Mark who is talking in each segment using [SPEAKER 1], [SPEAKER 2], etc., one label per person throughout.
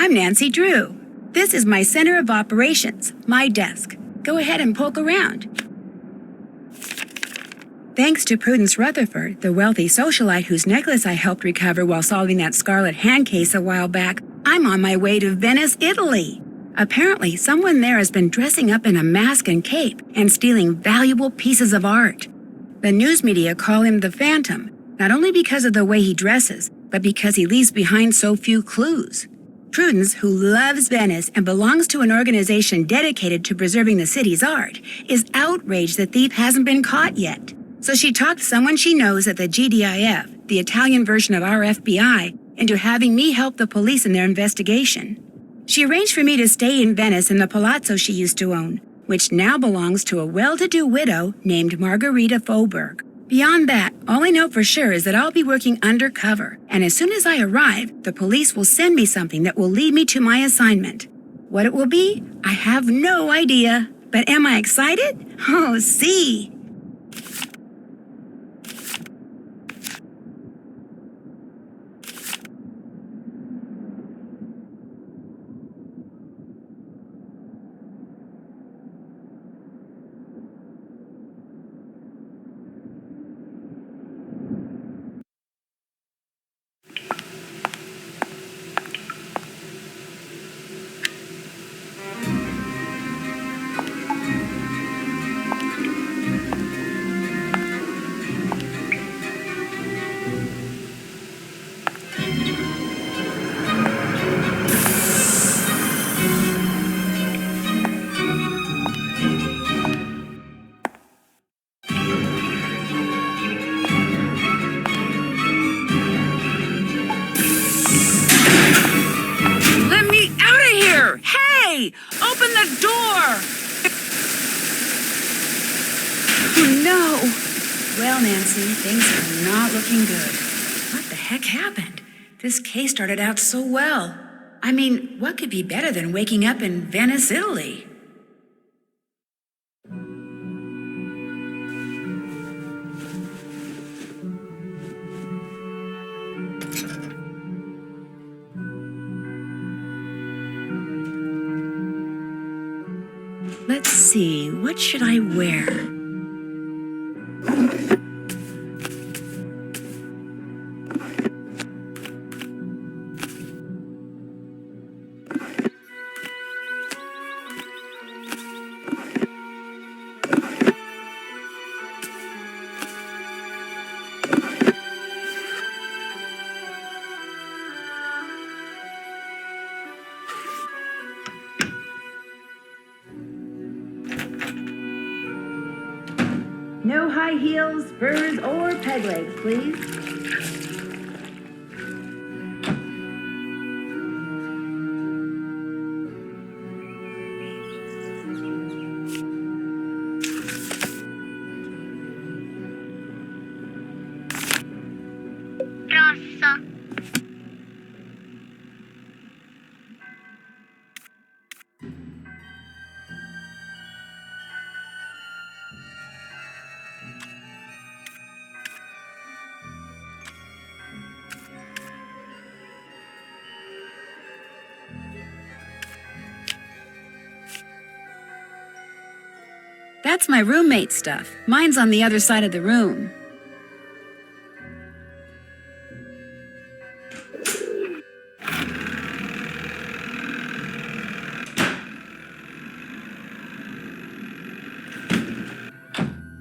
[SPEAKER 1] I'm Nancy Drew. This is my center of operations, my desk. Go ahead and poke around. Thanks to Prudence Rutherford, the wealthy socialite whose necklace I helped recover while solving that scarlet hand case a while back, I'm on my way to Venice, Italy. Apparently, someone there has been dressing up in a mask and cape and stealing valuable pieces of art. The news media call him the Phantom, not only because of the way he dresses, but because he leaves behind so few clues. Prudence, who loves Venice and belongs to an organization dedicated to preserving the city's art, is outraged the thief hasn't been caught yet. So she talked someone she knows at the GDIF, the Italian version of our FBI, into having me help the police in their investigation. She arranged for me to stay in Venice in the palazzo she used to own, which now belongs to a well-to-do widow named Margherita Faubourg. Beyond that, all I know for sure is that I'll be working undercover, and as soon as I arrive, the police will send me something that will lead me to my assignment. What it will be, I have no idea. But am I excited? Oh, see! Open the door! Oh, no! Well, Nancy, things are not looking good. What the heck happened? This case started out so well. I mean, what could be better than waking up in Venice, Italy? Let's see, what should I wear? No high heels, spurs, or peg legs, please.
[SPEAKER 2] Rosso.
[SPEAKER 1] That's my roommate's stuff. Mine's on the other side of the room.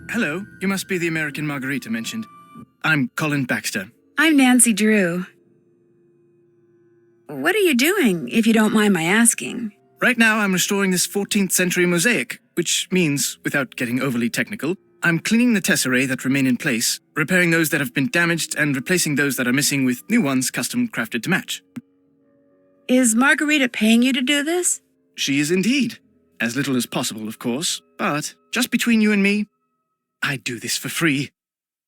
[SPEAKER 3] Hello, you must be the American Margarita mentioned. I'm Colin Baxter.
[SPEAKER 1] I'm Nancy Drew. What are you doing, if you don't mind my asking?
[SPEAKER 3] Right now, I'm restoring this 14th century mosaic, which means, without getting overly technical, I'm cleaning the tesserae that remain in place, repairing those that have been damaged, and replacing those that are missing with new ones custom crafted to match.
[SPEAKER 1] Is Margarita paying you to do this?
[SPEAKER 3] She is indeed. As little as possible, of course, but just between you and me, I do this for free.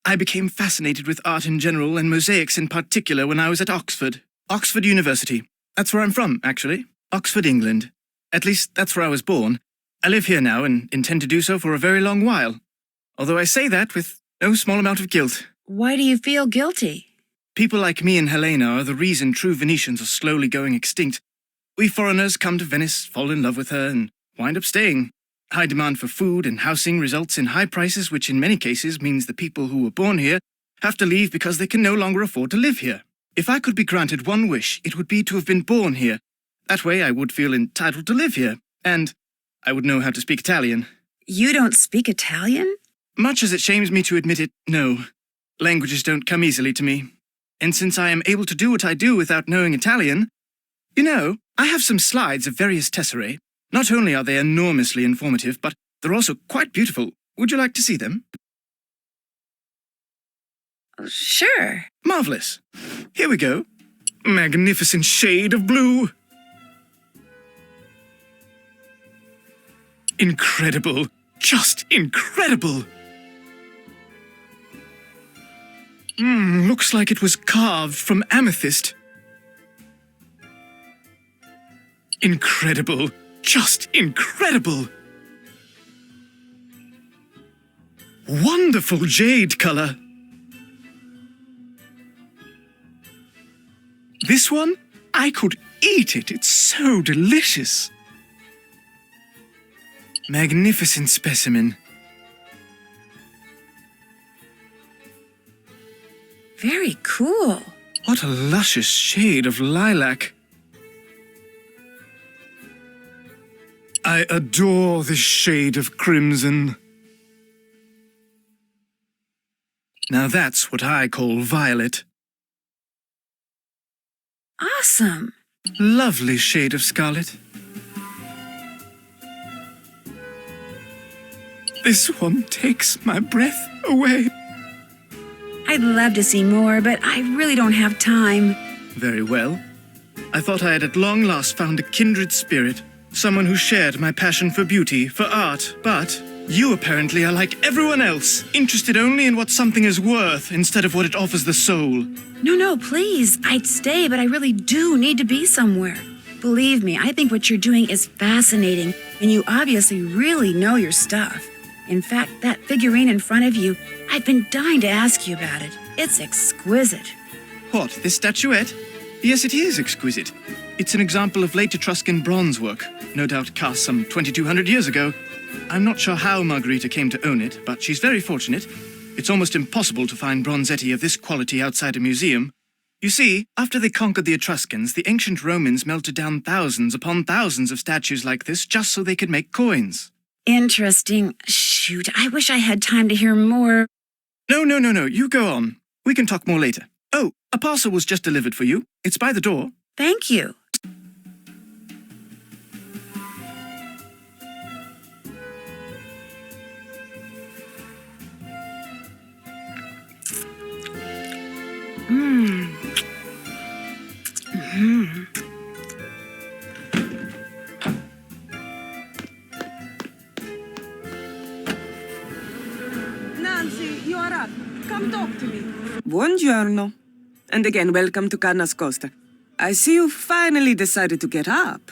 [SPEAKER 3] I became fascinated with art in general and mosaics in particular when I was at Oxford. Oxford University. That's where I'm from, actually. Oxford, England. At least, that's where I was born. I live here now and intend to do so for a very long while. Although I say that with no small amount of guilt.
[SPEAKER 1] Why do you feel guilty?
[SPEAKER 3] People like me and Helena are the reason true Venetians are slowly going extinct. We foreigners come to Venice, fall in love with her, and wind up staying. High demand for food and housing results in high prices, which in many cases means the people who were born here have to leave because they can no longer afford to live here. If I could be granted one wish, it would be to have been born here. That way I would feel entitled to live here, and I would know how to speak Italian.
[SPEAKER 1] You don't speak Italian?
[SPEAKER 3] Much as it shames me to admit it, no. Languages don't come easily to me. And since I am able to do what I do without knowing Italian, you know, I have some slides of various tesserae. Not only are they enormously informative, but they're also quite beautiful. Would you like to see them?
[SPEAKER 1] Sure.
[SPEAKER 3] Marvelous. Here we go. Magnificent shade of blue. Incredible. Just incredible. Looks like it was carved from amethyst. Incredible. Just incredible. Wonderful jade color. This one, I could eat it. It's so delicious. Magnificent specimen.
[SPEAKER 1] Very cool.
[SPEAKER 3] What a luscious shade of lilac. I adore this shade of crimson. Now that's what I call violet.
[SPEAKER 1] Awesome.
[SPEAKER 3] Lovely shade of scarlet. This one takes my breath away.
[SPEAKER 1] I'd love to see more, but I really don't have time.
[SPEAKER 3] Very well. I thought I had at long last found a kindred spirit, someone who shared my passion for beauty, for art, but you apparently are like everyone else, interested only in what something is worth instead of what it offers the soul.
[SPEAKER 1] No, please. I'd stay, but I really do need to be somewhere. Believe me, I think what you're doing is fascinating, and you obviously really know your stuff. In fact, that figurine in front of you, I've been dying to ask you about it. It's exquisite.
[SPEAKER 3] What, this statuette? Yes, it is exquisite. It's an example of late Etruscan bronze work, no doubt cast some 2,200 years ago. I'm not sure how Margherita came to own it, but she's very fortunate. It's almost impossible to find bronzetti of this quality outside a museum. You see, after they conquered the Etruscans, the ancient Romans melted down thousands upon thousands of statues like this just so they could make coins.
[SPEAKER 1] Interesting. Shoot, I wish I had time to hear more.
[SPEAKER 3] No, you go on. We can talk more later. Oh, a parcel was just delivered for you. It's by the door.
[SPEAKER 1] Thank you.
[SPEAKER 2] Nancy, you are up. Come talk to me. Buongiorno. And again, welcome to Carnas Costa. I see you finally decided to get up.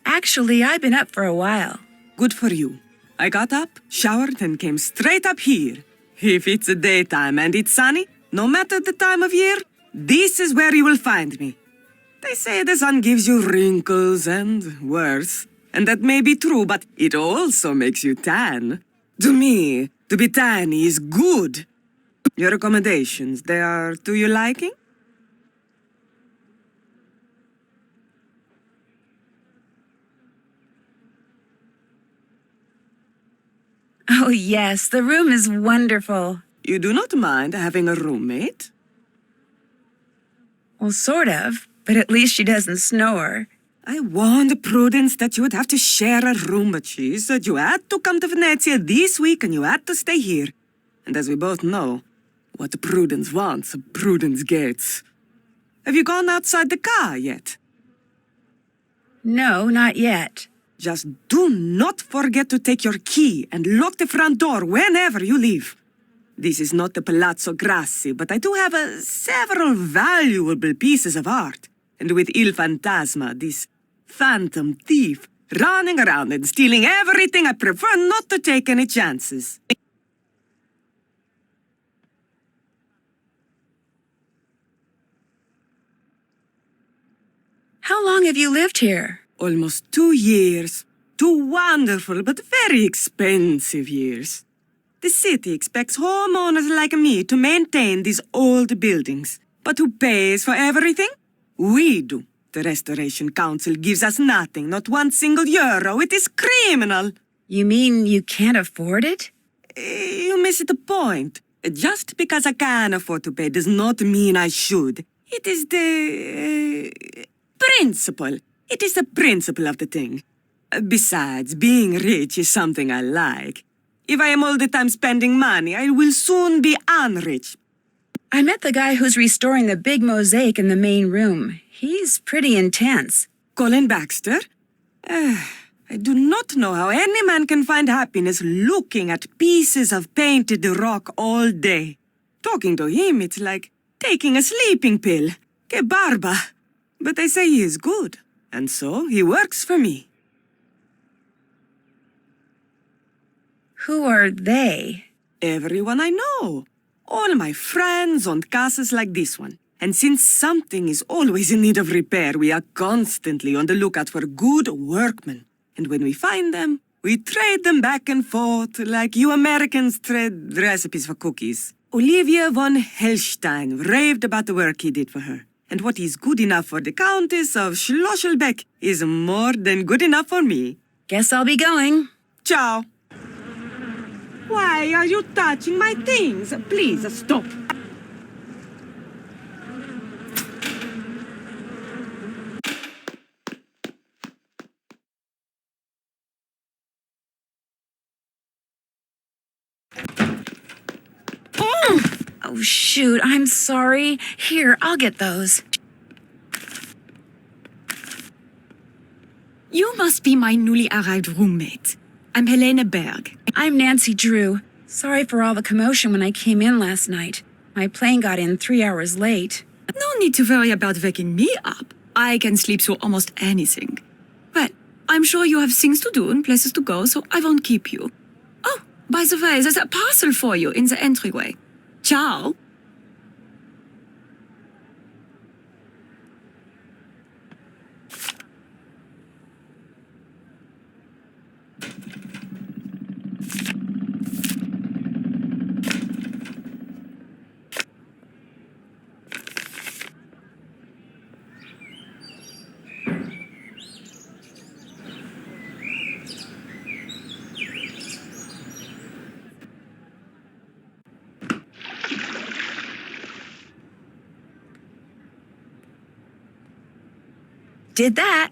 [SPEAKER 1] Actually, I've been up for a while.
[SPEAKER 2] Good for you. I got up, showered, and came straight up here. If it's the daytime and it's sunny, no matter the time of year, this is where you will find me. They say the sun gives you wrinkles and worse, and that may be true, but it also makes you tan. To me, to be tan is good. Your accommodations, they are to your liking?
[SPEAKER 1] Oh, yes, the room is wonderful.
[SPEAKER 2] You do not mind having a roommate?
[SPEAKER 1] Well, sort of, but at least she doesn't snore.
[SPEAKER 2] I warned Prudence that you would have to share a room, but she said you had to come to Venezia this week and you had to stay here. And as we both know, what Prudence wants, Prudence gets. Have you gone outside the car yet?
[SPEAKER 1] No, not yet.
[SPEAKER 2] Just do not forget to take your key and lock the front door whenever you leave. This is not the Palazzo Grassi, but I do have several valuable pieces of art. And with Il Fantasma, this phantom thief, running around and stealing everything, I prefer not to take any chances.
[SPEAKER 1] How long have you lived here?
[SPEAKER 2] Almost 2 years. 2 wonderful but very expensive years. The city expects homeowners like me to maintain these old buildings. But who pays for everything? We do. The Restoration Council gives us nothing, not one single euro. It is criminal.
[SPEAKER 1] You mean you can't afford it?
[SPEAKER 2] You miss the point. Just because I can afford to pay does not mean I should. It is the principle. It is the principle of the thing. Besides, being rich is something I like. If I am all the time spending money, I will soon be unrich.
[SPEAKER 1] I met the guy who's restoring the big mosaic in the main room. He's pretty intense.
[SPEAKER 2] Colin Baxter? I do not know how any man can find happiness looking at pieces of painted rock all day. Talking to him, it's like taking a sleeping pill. Que barba. But they say he is good, and so he works for me.
[SPEAKER 1] Who are they?
[SPEAKER 2] Everyone I know. All my friends on casas like this one. And since something is always in need of repair, we are constantly on the lookout for good workmen. And when we find them, we trade them back and forth like you Americans trade recipes for cookies. Olivia von Hellstein raved about the work he did for her. And what is good enough for the Countess of Schlosselbeck is more than good enough for me.
[SPEAKER 1] Guess I'll be going.
[SPEAKER 2] Ciao. Why are you touching my things? Please stop.
[SPEAKER 1] Oh, shoot, I'm sorry. Here, I'll get those.
[SPEAKER 4] You must be my newly arrived roommate. I'm Helene Berg.
[SPEAKER 1] I'm Nancy Drew. Sorry for all the commotion when I came in last night. My plane got in 3 hours late.
[SPEAKER 4] No need to worry about waking me up. I can sleep through almost anything. Well, I'm sure you have things to do and places to go, so I won't keep you. Oh, by the way, there's a parcel for you in the entryway. Ciao.
[SPEAKER 1] Did that.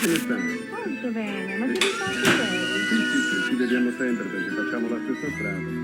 [SPEAKER 5] Come stai?
[SPEAKER 6] Molto bene, ma che vi fa anche lei?
[SPEAKER 5] Sì, ci vediamo sempre perché facciamo la stessa strada.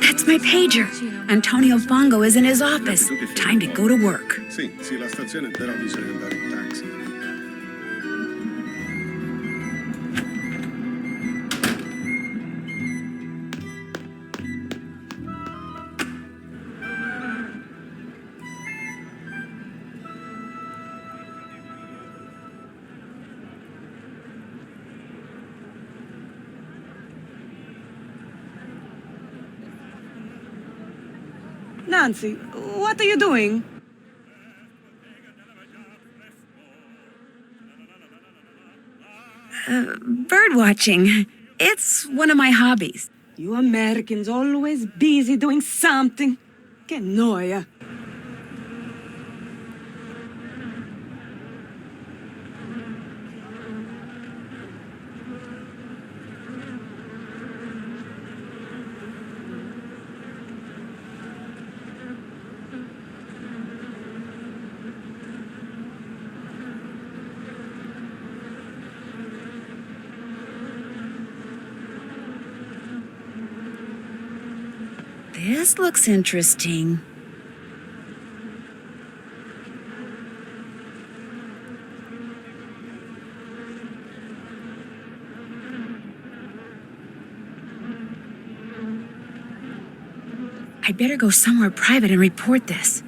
[SPEAKER 1] That's my pager. Antonio Fongo is in his office. Time to go to work.
[SPEAKER 5] Sì, la stazione, però bisogna andare in taxi.
[SPEAKER 2] Nancy, what are you doing?
[SPEAKER 1] Bird watching. It's one of my hobbies.
[SPEAKER 2] You Americans always busy doing something. Que noia.
[SPEAKER 1] This looks interesting. I'd better go somewhere private and report this.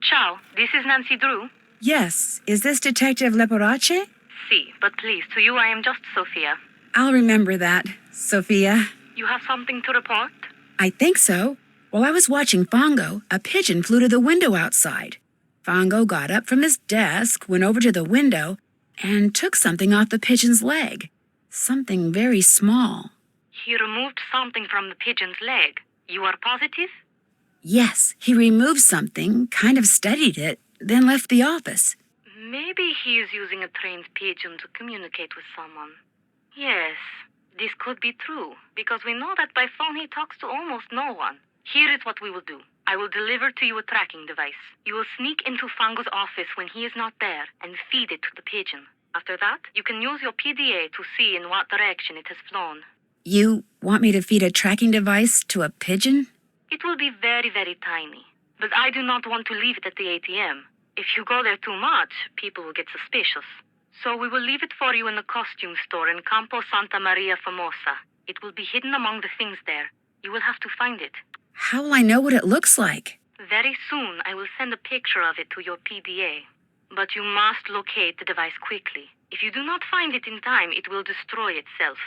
[SPEAKER 7] Ciao, this is Nancy Drew.
[SPEAKER 1] Yes, is this Detective Leporace?
[SPEAKER 7] Si, but please, to you I am just Sophia.
[SPEAKER 1] I'll remember that, Sophia.
[SPEAKER 7] You have something to report?
[SPEAKER 1] I think so. While I was watching Fongo, a pigeon flew to the window outside. Fongo got up from his desk, went over to the window, and took something off the pigeon's leg. Something very small.
[SPEAKER 7] He removed something from the pigeon's leg. You are positive?
[SPEAKER 1] Yes, he removed something, kind of studied it, then left the office.
[SPEAKER 7] Maybe he is using a trained pigeon to communicate with someone. Yes, this could be true, because we know that by phone he talks to almost no one. Here is what we will do. I will deliver to you a tracking device. You will sneak into Fongo's office when he is not there and feed it to the pigeon. After that, you can use your PDA to see in what direction it has flown.
[SPEAKER 1] You want me to feed a tracking device to a pigeon?
[SPEAKER 7] It will be very, very tiny. But I do not want to leave it at the ATM. If you go there too much, people will get suspicious. So we will leave it for you in the costume store in Campo Santa Maria Formosa. It will be hidden among the things there. You will have to find it.
[SPEAKER 1] How will I know what it looks like?
[SPEAKER 7] Very soon, I will send a picture of it to your PDA. But you must locate the device quickly. If you do not find it in time, it will destroy itself.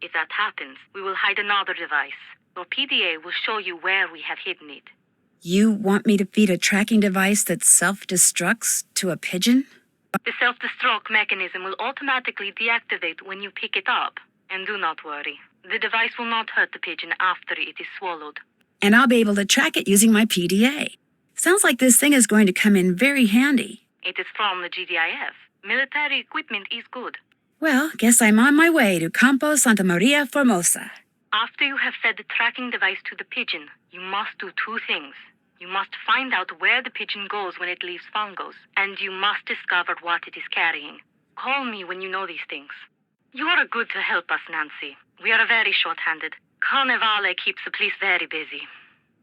[SPEAKER 7] If that happens, we will hide another device. Your PDA will show you where we have hidden it.
[SPEAKER 1] You want me to feed a tracking device that self-destructs to a pigeon?
[SPEAKER 7] The self-destruct mechanism will automatically deactivate when you pick it up. And do not worry. The device will not hurt the pigeon after it is swallowed.
[SPEAKER 1] And I'll be able to track it using my PDA. Sounds like this thing is going to come in very handy.
[SPEAKER 7] It is from the GDIF. Military equipment is good.
[SPEAKER 1] Well, guess I'm on my way to Campo Santa Maria Formosa.
[SPEAKER 7] After you have fed the tracking device to the pigeon, you must do two things. You must find out where the pigeon goes when it leaves Fongo's, and you must discover what it is carrying. Call me when you know these things. You are good to help us, Nancy. We are very short-handed. Carnevale keeps the police very busy.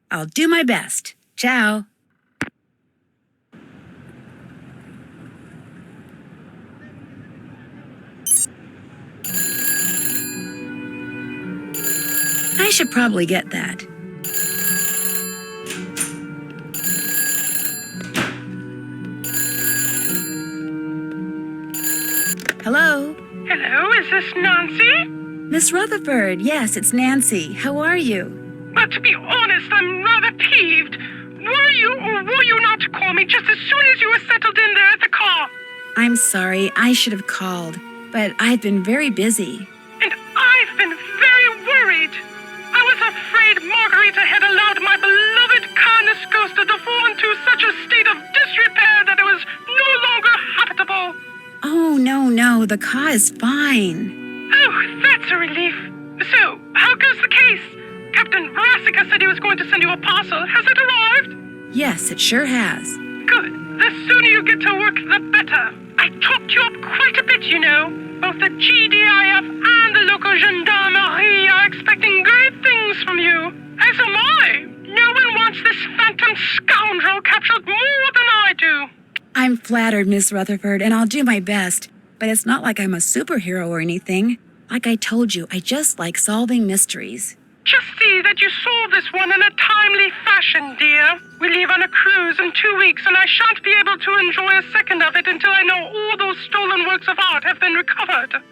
[SPEAKER 1] I'll do my best. Ciao. I should probably get that. Hello?
[SPEAKER 8] Hello, is this Nancy?
[SPEAKER 1] Miss Rutherford, yes, it's Nancy. How are you?
[SPEAKER 8] But to be honest, I'm rather peeved. Were you or were you not to call me just as soon as you were settled in there at the car?
[SPEAKER 1] I'm sorry, I should have called, but I've been very busy.
[SPEAKER 8] And I've been very worried. I was afraid Margarita had allowed my beloved Carnus coaster to fall into such a state of disrepair that it was no longer habitable.
[SPEAKER 1] Oh, no, the car is fine.
[SPEAKER 8] Oh, that's a relief. So, how goes the case? Captain Brassica said he was going to send you a parcel. Has it arrived?
[SPEAKER 1] Yes, it sure has.
[SPEAKER 8] Good. The sooner you get to work, the better. I talked you up quite a bit, you know. Both the GDIF and the local gendarmerie are expecting great things from you.
[SPEAKER 1] flattered, Miss Rutherford, and I'll do my best. But it's not like I'm a superhero or anything. Like I told you, I just like solving mysteries.
[SPEAKER 8] Just see that you solve this one in a timely fashion, dear. We leave on a cruise in 2 weeks, and I shan't be able to enjoy a second of it until I know all those stolen works of art have been recovered.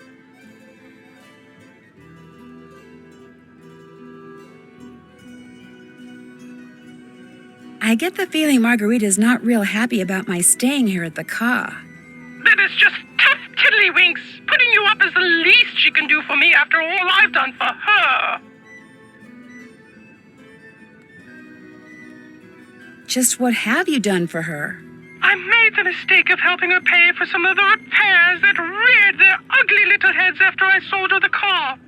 [SPEAKER 1] I get the feeling Margarita's not real happy about my staying here at the Ka.
[SPEAKER 8] That is just tough tiddlywinks. Putting you up is the least she can do for me after all I've done for her.
[SPEAKER 1] Just what have you done for her?
[SPEAKER 8] I made the mistake of helping her pay for some of the repairs that reared their ugly little heads after I sold her the car.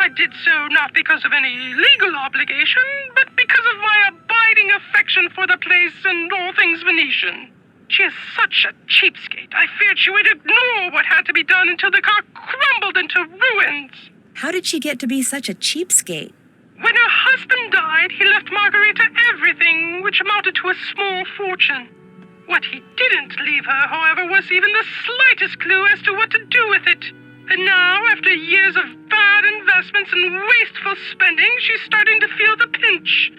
[SPEAKER 8] I did so not because of any legal obligation, but because of my abiding affection for the place and all things Venetian. She is such a cheapskate. I feared she would ignore what had to be done until the car crumbled into ruins.
[SPEAKER 1] How did she get to be such a cheapskate?
[SPEAKER 8] When her husband died, he left Margarita everything, which amounted to a small fortune. What he didn't leave her, however, was even the slightest clue as to what to do with it. And now, after years of bad investments and wasteful spending, she's starting to feel the pinch.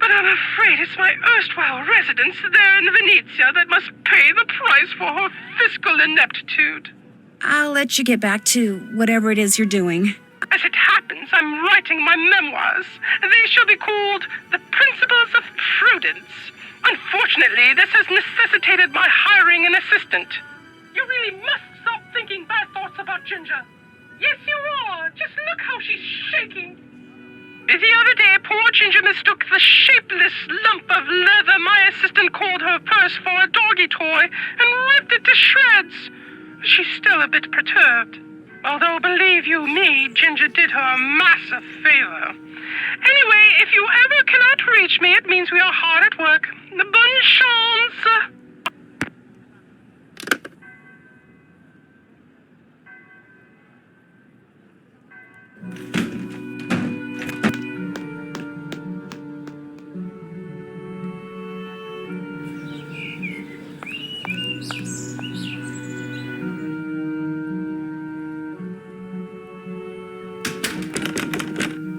[SPEAKER 8] But I'm afraid it's my erstwhile residence there in Venezia that must pay the price for her fiscal ineptitude.
[SPEAKER 1] I'll let you get back to whatever it is you're doing.
[SPEAKER 8] As it happens, I'm writing my memoirs. They shall be called The Principles of Prudence. Unfortunately, this has necessitated my hiring an assistant. You really must stop thinking bad thoughts about Ginger. Yes, you are. Just look how she's shaking. The other day, poor Ginger mistook the shapeless lump of leather my assistant called her purse for a doggy toy and ripped it to shreds. She's still a bit perturbed. Although, believe you me, Ginger did her a massive favor. Anyway, if you ever cannot reach me, it means we are hard at work. Bonne chance!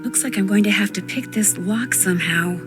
[SPEAKER 1] Looks like I'm going to have to pick this lock somehow.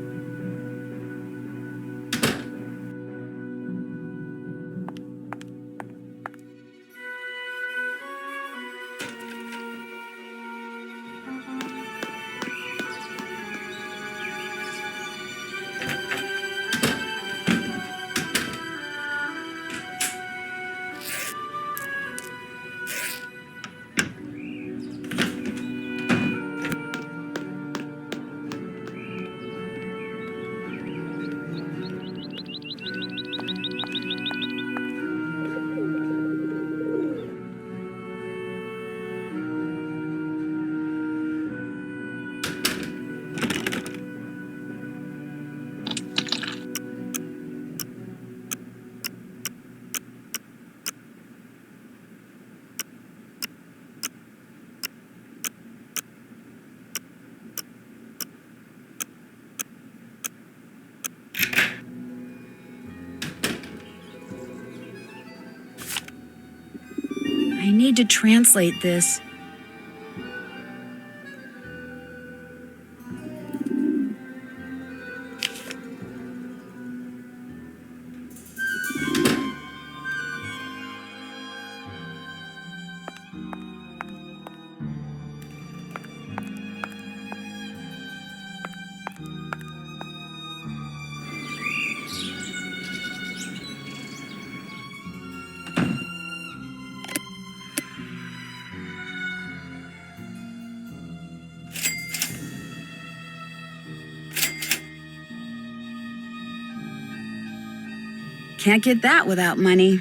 [SPEAKER 1] I need to translate this. Can't get that without money.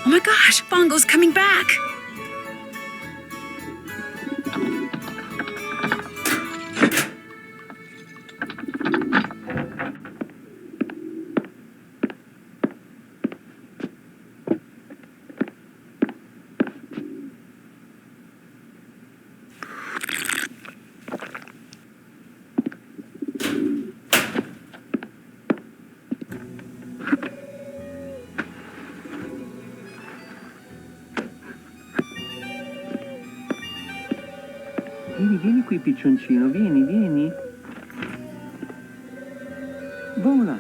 [SPEAKER 1] Oh my gosh, Bongo's coming back!
[SPEAKER 9] Vieni qui, piccioncino, vieni. Vola.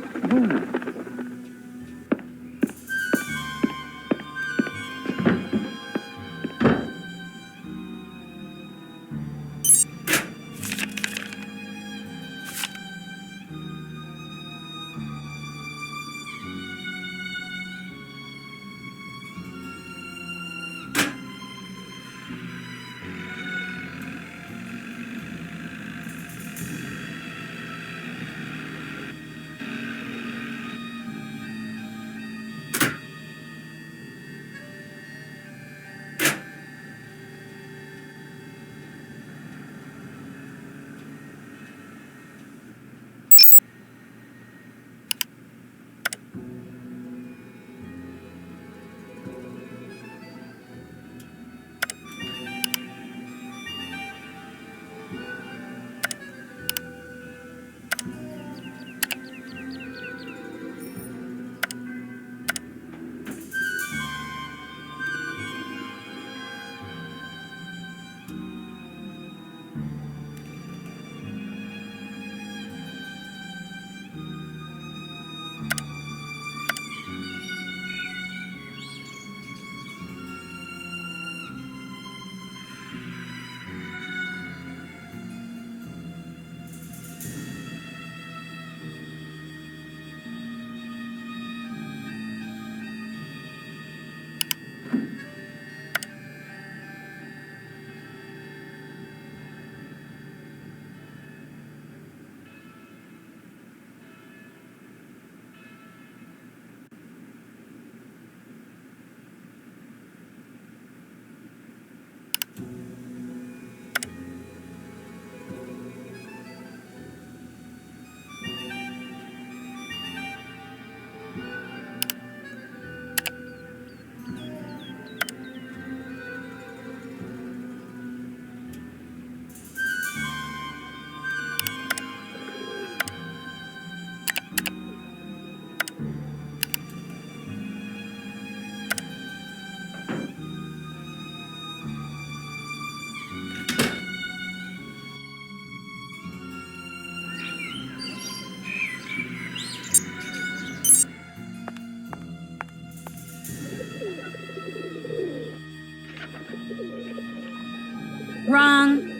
[SPEAKER 1] Wrong.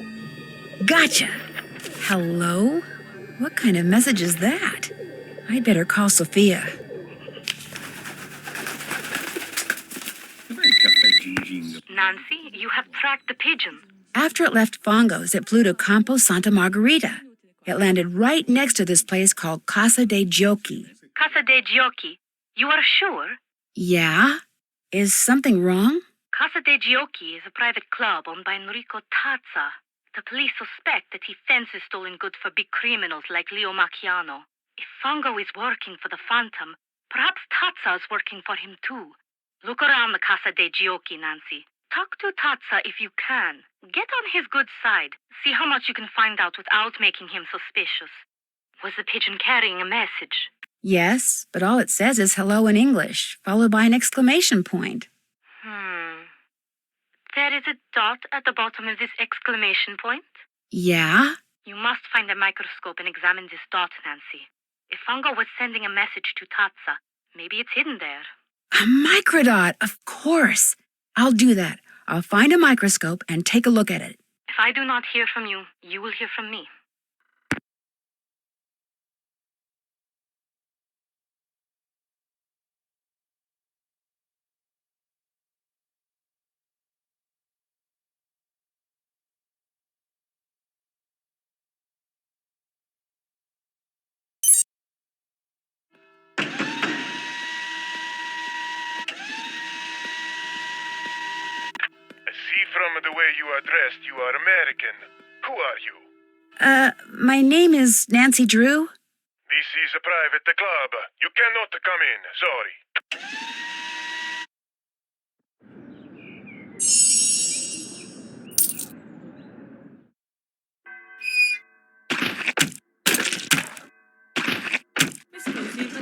[SPEAKER 1] Gotcha. Hello? What kind of message is that? I'd better call Sophia.
[SPEAKER 7] Nancy, you have tracked the pigeon.
[SPEAKER 1] After it left Fongo's, it flew to Campo Santa Margarita. It landed right next to this place called Casa de Giochi.
[SPEAKER 7] Casa de Giochi. You are sure?
[SPEAKER 1] Yeah? Is something wrong?
[SPEAKER 7] Casa de Giochi is a private club owned by Enrico Tazza. The police suspect that he fences stolen goods for big criminals like Leo Macchiano. If Fongo is working for the Phantom, perhaps Tazza is working for him too. Look around the Casa de Giochi, Nancy. Talk to Tazza if you can. Get on his good side. See how much you can find out without making him suspicious. Was the pigeon carrying a message?
[SPEAKER 1] Yes, but all it says is hello in English, followed by an exclamation point.
[SPEAKER 7] There is a dot at the bottom of this exclamation point.
[SPEAKER 1] Yeah?
[SPEAKER 7] You must find a microscope and examine this dot, Nancy. If Fongo was sending a message to Tazza, maybe it's hidden there.
[SPEAKER 1] A microdot, of course. I'll do that. I'll find a microscope and take a look at it.
[SPEAKER 7] If I do not hear from you, you will hear from me.
[SPEAKER 10] from the way you are dressed, you are American. Who are you?
[SPEAKER 1] My name is Nancy Drew.
[SPEAKER 10] This is a private club. You cannot come in. Sorry.
[SPEAKER 4] Mi scusi, ma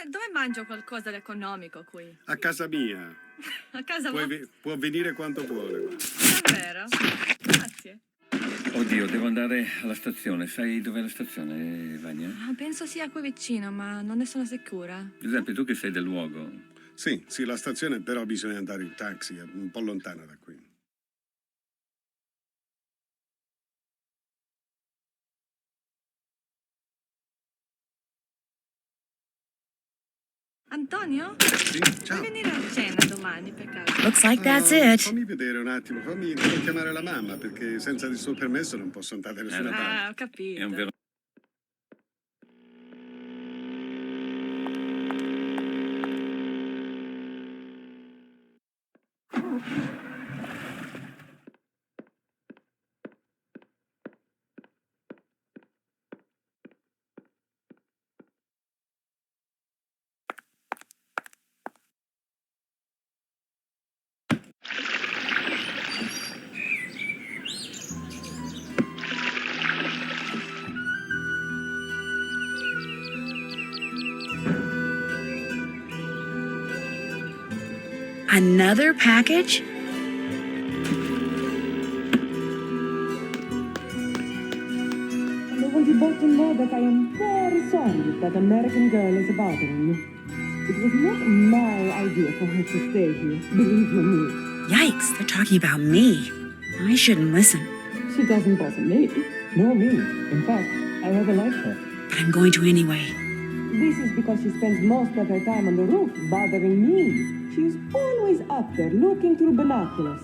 [SPEAKER 4] dove mangio qualcosa di economico qui?
[SPEAKER 5] A casa mia.
[SPEAKER 4] A casa vostra?
[SPEAKER 5] Può venire quanto vuole.
[SPEAKER 4] Davvero? Grazie.
[SPEAKER 11] Oddio, devo andare alla stazione. Sai dov'è la stazione, Vania?
[SPEAKER 4] Penso sia qui vicino, ma non ne sono sicura.
[SPEAKER 11] Giuseppe, tu che sei del luogo.
[SPEAKER 5] Sì, la stazione, però bisogna andare in taxi, è un po' lontana da qui.
[SPEAKER 4] Antonio?
[SPEAKER 5] Sì, ciao.
[SPEAKER 4] Vuoi venire a cena domani, per caso?
[SPEAKER 1] Looks like that's it.
[SPEAKER 5] Fammi vedere un attimo, devo chiamare la mamma, perché senza il suo permesso non posso andare da nessuna parte.
[SPEAKER 4] Ho capito.
[SPEAKER 11] È un vero...
[SPEAKER 1] Another package?
[SPEAKER 6] And I want you both to know that I am very sorry that American girl is bothering you. It was not my idea for her to stay here, believe you me.
[SPEAKER 1] Yikes, they're talking about me. I shouldn't listen,
[SPEAKER 6] She doesn't bother me.
[SPEAKER 9] Nor me. In fact, I rather like her.
[SPEAKER 1] but I'm going to anyway.
[SPEAKER 6] This is because she spends most of her time on the roof bothering me. She is always up there looking through binoculars.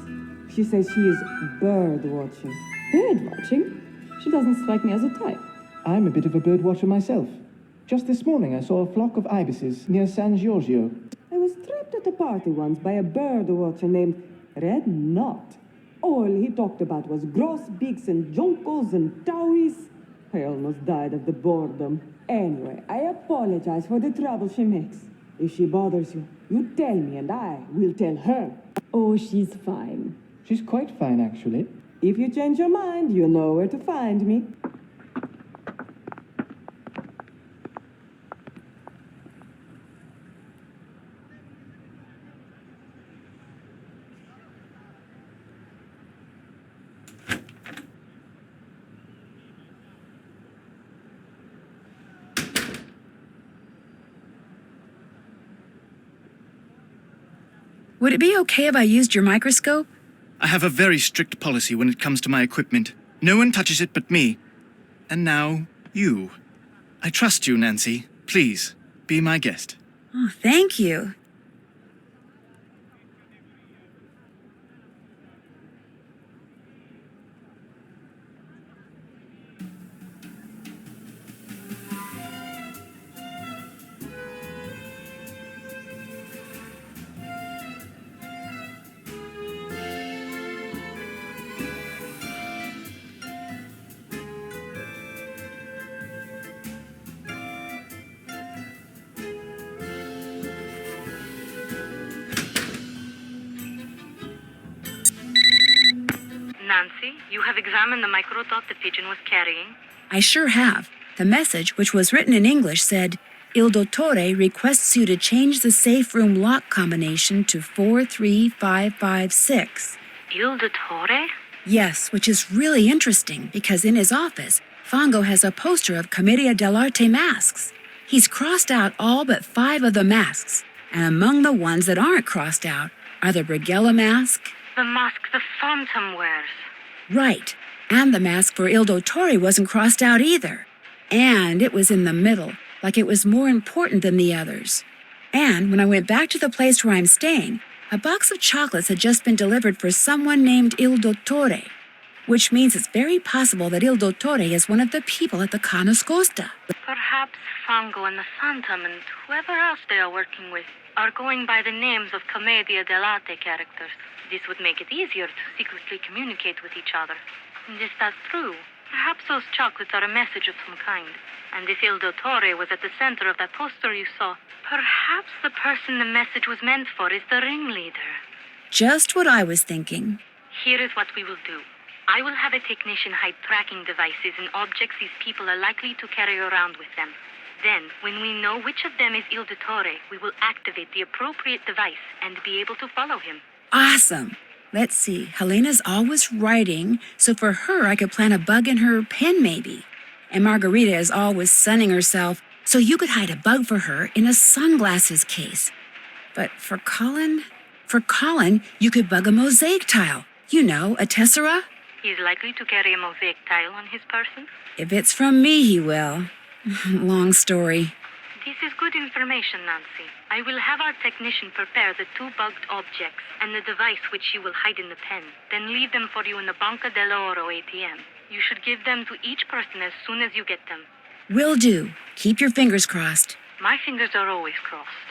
[SPEAKER 6] She says she is bird watching. Bird watching? She doesn't strike me as a type.
[SPEAKER 9] I'm a bit of a bird watcher myself. Just this morning I saw a flock of ibises near San Giorgio.
[SPEAKER 6] I was trapped at a party once by a bird watcher named Red Knot. All he talked about was grosbeaks and jonkos and towries. I almost died of the boredom. Anyway, I apologize for the trouble she makes. If she bothers you, you tell me and I will tell her. Oh, she's fine.
[SPEAKER 9] She's quite fine, actually.
[SPEAKER 6] If you change your mind, you know where to find me.
[SPEAKER 1] Would it be okay if I used your microscope?
[SPEAKER 3] I have a very strict policy when it comes to my equipment. No one touches it but me. And now, you. I trust you, Nancy. Please, be my guest.
[SPEAKER 1] Oh, thank you.
[SPEAKER 7] Nancy, you have examined the microdot the pigeon was carrying?
[SPEAKER 1] I sure have. The message, which was written in English, said, Il Dottore requests you to change the safe room lock combination to 43556.
[SPEAKER 7] Il Dottore?
[SPEAKER 1] Yes, which is really interesting because in his office, Fongo has a poster of Commedia dell'arte masks. He's crossed out all but 5 of the masks, and among the ones that aren't crossed out are the Brighella mask.
[SPEAKER 7] The mask the Phantom wears.
[SPEAKER 1] Right, and the mask for Il Dottore wasn't crossed out either. And it was in the middle, like it was more important than the others. And when I went back to the place where I'm staying, a box of chocolates had just been delivered for someone named Il Dottore, which means it's very possible that Il Dottore is one of the people at the Ca' Nascosta.
[SPEAKER 7] Perhaps Fango and the Phantom and whoever else they are working with are going by the names of Commedia dell'arte characters. This would make it easier to secretly communicate with each other. And if that's true, perhaps those chocolates are a message of some kind. And if Il Dottore was at the center of that poster you saw, perhaps the person the message was meant for is the ringleader.
[SPEAKER 1] Just what I was thinking.
[SPEAKER 7] Here is what we will do. I will have a technician hide tracking devices in objects these people are likely to carry around with them. Then, when we know which of them is Il Dottore, we will activate the appropriate device and be able to follow him.
[SPEAKER 1] Awesome. Let's see. Helena's always writing, so for her I could plant a bug in her pen maybe. And Margarita is always sunning herself, so you could hide a bug for her in a sunglasses case. But for Colin, you could bug a mosaic tile. You know, a tessera.
[SPEAKER 7] He's likely to carry a mosaic tile on his person.
[SPEAKER 1] If it's from me, he will. Long story.
[SPEAKER 7] This is good information, Nancy. I will have our technician prepare the 2 bugged objects and the device which you will hide in the pen, then leave them for you in the Banca dell'Oro ATM. You should give them to each person as soon as you get them.
[SPEAKER 1] Will do. Keep your fingers crossed.
[SPEAKER 7] My fingers are always crossed.